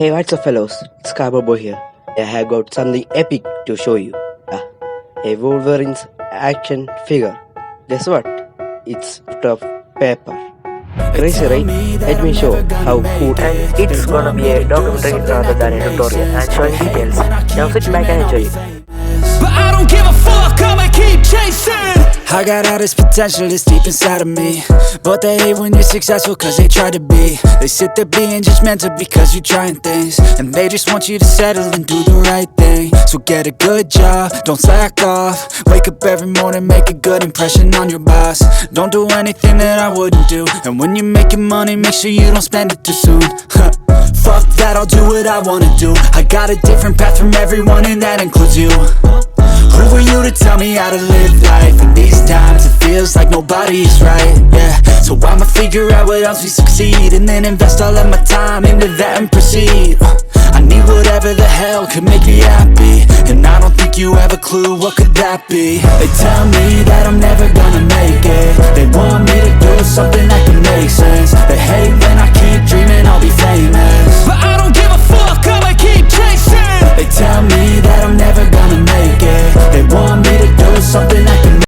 Hey, what's up fellows, it's Boy here. I have got something epic to show you. A Wolverine's action figure. Guess what? It's out of paper. Crazy, right? Let me show how cool. And it's gonna be a documentary rather than a tutorial and showing details. Now sit back and enjoy it. But I don't give a fuck, I'ma keep chasing. I got all this potential that's deep inside of me, but they hate when you're successful cause they try to be. They sit there being judgmental because you're trying things, and they just want you to settle and do the right thing. So get a good job, don't slack off. Wake up every morning, make a good impression on your boss. Don't do anything that I wouldn't do, and when you're making money, make sure you don't spend it too soon. Fuck that, I'll do what I wanna do. I got a different path from everyone and that includes you. Who are you to tell me how to live life? In these times it feels like nobody's right, yeah. So I'ma figure out what else we succeed, and then invest all of my time into that and proceed. I need whatever the hell could make me happy, and I don't think you have a clue what could that be. They tell me that I'm never gonna make it. They want me to do something that can make sense. They hate